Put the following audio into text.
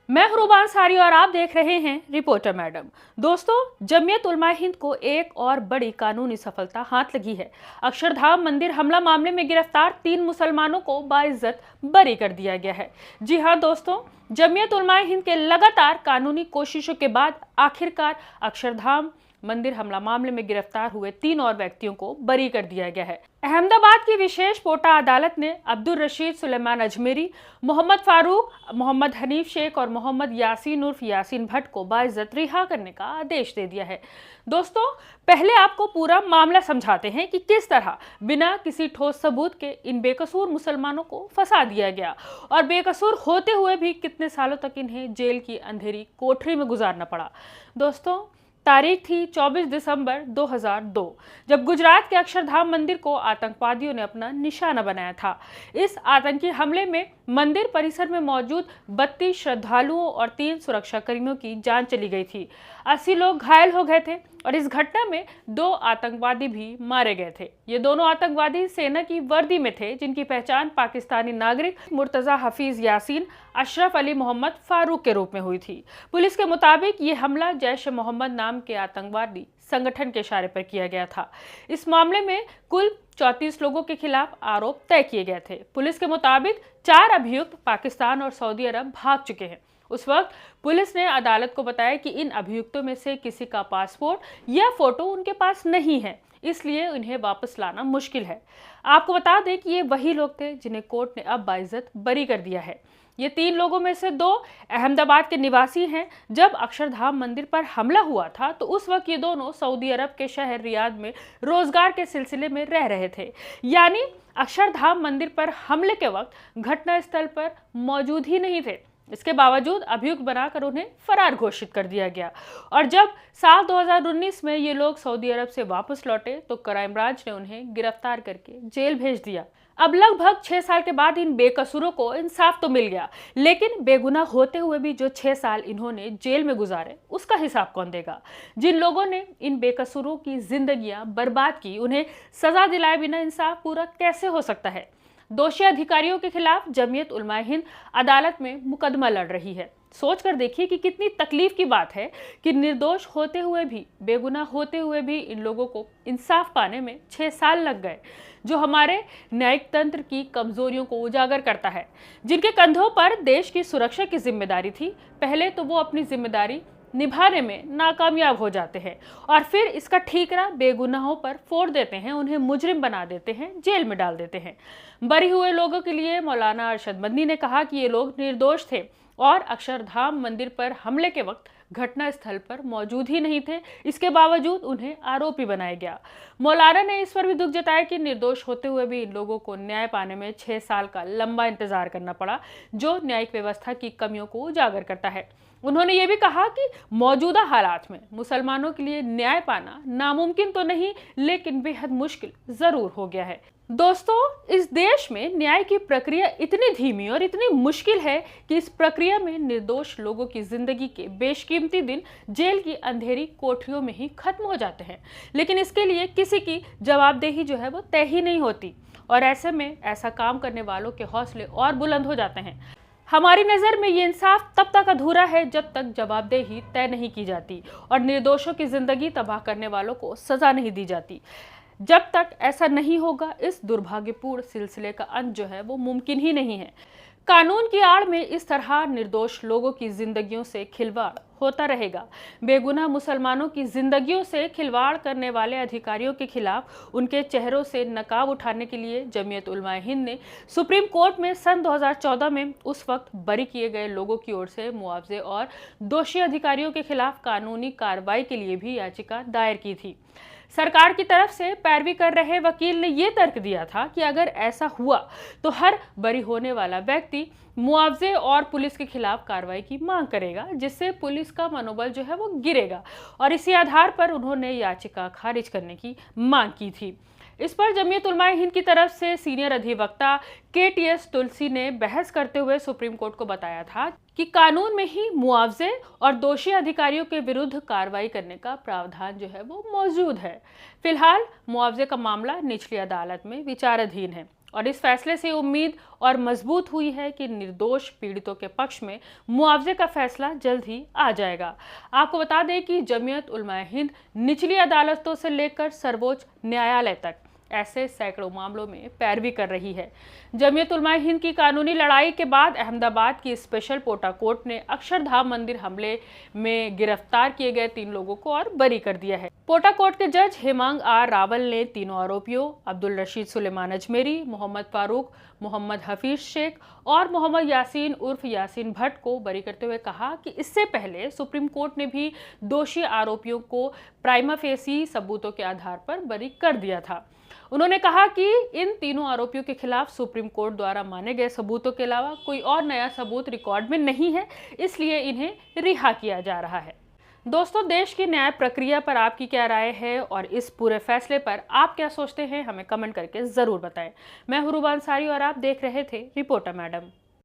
मैं रुबान सारी और आप देख रहे हैं रिपोर्टर मैडम। दोस्तों, जमीयत उलमा हिंद को एक और बड़ी कानूनी सफलता हाथ लगी है। अक्षरधाम मंदिर हमला मामले में गिरफ्तार 3 मुसलमानों को बाइज्जत बरी कर दिया गया है। जी हां दोस्तों, जमीयत उलमा हिंद के लगातार कानूनी कोशिशों के बाद आखिरकार अक्षरधाम मंदिर हमला मामले में गिरफ्तार हुए 3 और व्यक्तियों को बरी कर दिया गया है। अहमदाबाद की विशेष पोटा अदालत ने अब्दुल रशीद सुलेमान अजमेरी, मोहम्मद फारूक, मोहम्मद हनीफ शेख और मोहम्मद यासीन उर्फ यासीन भट्ट को बाइज्जत रिहा करने का आदेश दे दिया है। दोस्तों, पहले आपको पूरा मामला समझाते हैं कि किस तरह बिना किसी ठोस सबूत के इन बेकसूर मुसलमानों को फंसा दिया गया और बेकसूर होते हुए भी कितने सालों तक इन्हें जेल की अंधेरी कोठरी में गुजारना पड़ा। दोस्तों, तारीख थी 24 दिसंबर 2002, जब गुजरात के अक्षरधाम मंदिर को आतंकवादियों ने अपना निशाना बनाया था। इस आतंकी हमले में मंदिर परिसर में मौजूद 32 श्रद्धालुओं और 3 सुरक्षाकर्मियों की जान चली गई थी। 80 लोग घायल हो गए थे और इस घटना में 2 आतंकवादी भी मारे गए थे। ये दोनों आतंकवादी सेना की वर्दी में थे, जिनकी पहचान पाकिस्तानी नागरिक मुर्तजा हफीज यासीन, अशरफ अली मोहम्मद फारूक के रूप में हुई थी। पुलिस के मुताबिक ये हमला जैश ए मोहम्मद नाम के आतंकवादी संगठन के इशारे पर किया गया था। इस मामले में कुल 34 लोगों के खिलाफ आरोप तय किए गए थे। पुलिस के मुताबिक 4 अभियुक्त पाकिस्तान और सऊदी अरब भाग चुके हैं। उस वक्त पुलिस ने अदालत को बताया कि इन अभियुक्तों में से किसी का पासपोर्ट या फोटो उनके पास नहीं है, इसलिए उन्हें वापस लाना मुश्किल है। आपको बता दें कि ये वही लोग थे जिन्हें कोर्ट ने अब बाइज्जत बरी कर दिया है। ये 3 लोगों में से 2 अहमदाबाद के निवासी हैं। जब अक्षरधाम मंदिर पर हमला हुआ था तो उस वक्त ये दोनों सऊदी अरब के शहर रियाद में रोजगार के सिलसिले में रह रहे थे, यानी अक्षरधाम मंदिर पर हमले के वक्त घटनास्थल पर मौजूद ही नहीं थे। इसके बावजूद अभियुक्त बनाकर उन्हें फरार घोषित कर दिया गया और जब साल 2019 में ये लोग सऊदी अरब से वापस लौटे तो क्राइम ब्रांच ने उन्हें गिरफ्तार करके जेल भेज दिया। अब लगभग 6 साल के बाद इन बेकसूरों को इंसाफ तो मिल गया, लेकिन बेगुनाह होते हुए भी जो 6 साल इन्होंने जेल में गुजारे उसका हिसाब कौन देगा? जिन लोगों ने इन बेकसूरों की जिंदगियां बर्बाद की, उन्हें सजा दिलाए बिना इंसाफ पूरा कैसे हो सकता है? दोषी अधिकारियों के खिलाफ जमीयत उलमा हिंद अदालत में मुकदमा लड़ रही है। सोच कर देखिए कि कितनी तकलीफ की बात है कि निर्दोष होते हुए भी, बेगुनाह होते हुए भी इन लोगों को इंसाफ पाने में 6 साल लग गए, जो हमारे न्यायिक तंत्र की कमजोरियों को उजागर करता है। जिनके कंधों पर देश की सुरक्षा की जिम्मेदारी थी, पहले तो वो अपनी जिम्मेदारी निभाने में नाकामयाब हो जाते हैं और फिर इसका ठीकरा बेगुनाहों पर फोड़ देते हैं, उन्हें मुजरिम बना देते हैं, जेल में डाल देते हैं। बरी हुए लोगों के लिए मौलाना अरशद मदनी ने कहा कि ये लोग निर्दोष थे और अक्षरधाम मंदिर पर हमले के वक्त घटना स्थल पर मौजूद ही नहीं थे, इसके बावजूद उन्हें आरोपी बनाया गया। मौलाना ने इस पर भी दुख जताया कि निर्दोष होते हुए भी इन लोगों को न्याय पाने में 6 साल का लंबा इंतजार करना पड़ा, जो न्यायिक व्यवस्था की कमियों को उजागर करता है। उन्होंने ये भी कहा कि मौजूदा हालात में मुसलमानों के लिए न्याय पाना नामुमकिन तो नहीं, लेकिन बेहद मुश्किल जरूर हो गया है। दोस्तों, इस देश में न्याय की प्रक्रिया इतनी धीमी और इतनी मुश्किल है कि इस प्रक्रिया में निर्दोष लोगों की जिंदगी के बेशकीमती दिन जेल की अंधेरी कोठरियों में ही खत्म हो जाते हैं, लेकिन इसके लिए किसी की जवाबदेही जो है वो तय ही नहीं होती और ऐसे में ऐसा काम करने वालों के हौसले और बुलंद हो जाते हैं। हमारी नज़र में ये इंसाफ तब तक अधूरा है जब तक जवाबदेही तय नहीं की जाती और निर्दोषों की जिंदगी तबाह करने वालों को सजा नहीं दी जाती। जब तक ऐसा नहीं होगा, इस दुर्भाग्यपूर्ण सिलसिले का अंत जो है वो मुमकिन ही नहीं है। कानून की आड़ में इस तरह निर्दोष लोगों की जिंदगियों से खिलवाड़ होता रहेगा। बेगुनाह मुसलमानों की जिंदगियों से खिलवाड़ करने वाले अधिकारियों के खिलाफ उनके चेहरों से नकाब उठाने के लिए जमीयत उलमा हिंद ने सुप्रीम कोर्ट में सन 2014 में उस वक्त बरी किए गए लोगों की ओर से मुआवजे और दोषी अधिकारियों के खिलाफ कानूनी कार्रवाई के लिए भी याचिका दायर की थी। सरकार की तरफ से पैरवी कर रहे वकील ने यह तर्क दिया था कि अगर ऐसा हुआ तो हर बरी होने वाला व्यक्ति मुआवजे और पुलिस के खिलाफ कार्रवाई की मांग करेगा, जिससे पुलिस का मनोबल जो है वो गिरेगा और इसी आधार पर उन्होंने याचिका खारिज करने की मांग की थी। इस पर जमीयत उलमा हिंद की तरफ से सीनियर अधिवक्ता KTS तुलसी ने बहस करते हुए सुप्रीम कोर्ट को बताया था कि कानून में ही मुआवजे और दोषी अधिकारियों के विरुद्ध कार्रवाई करने का प्रावधान जो है वो मौजूद है। फिलहाल मुआवजे का मामला निचली अदालत में विचाराधीन है और इस फैसले से उम्मीद और मजबूत हुई है कि निर्दोष पीड़ितों के पक्ष में मुआवजे का फैसला जल्द ही आ जाएगा। आपको बता दें कि जमीयत उलमा हिंद निचली अदालतों से लेकर सर्वोच्च न्यायालय तक ऐसे सैकड़ों मामलों में पैरवी कर रही है। जमीयत उलमा हिंद की कानूनी लड़ाई के बाद अहमदाबाद की स्पेशल पोटा कोर्ट ने अक्षरधाम मंदिर हमले में गिरफ्तार किए गए 3 लोगों को और बरी कर दिया है। पोटा कोर्ट के जज हेमांग आर रावल ने तीनों आरोपियों अब्दुल रशीद सुलेमान अजमेरी, मोहम्मद फारूक, मोहम्मद हफीज शेख और मोहम्मद यासीन उर्फ यासीन भट्ट को बरी करते हुए कहा कि इससे पहले सुप्रीम कोर्ट ने भी दोषी आरोपियों को प्राइमा फेसी सबूतों के आधार पर बरी कर दिया था। उन्होंने कहा कि इन तीनों आरोपियों के खिलाफ सुप्रीम कोर्ट द्वारा माने गए सबूतों के अलावा कोई और नया सबूत रिकॉर्ड में नहीं है, इसलिए इन्हें रिहा किया जा रहा है। दोस्तों, देश की न्याय प्रक्रिया पर आपकी क्या राय है और इस पूरे फैसले पर आप क्या सोचते हैं, हमें कमेंट करके जरूर बताएं। मैं हुरूब अंसारी और आप देख रहे थे रिपोर्टर मैडम।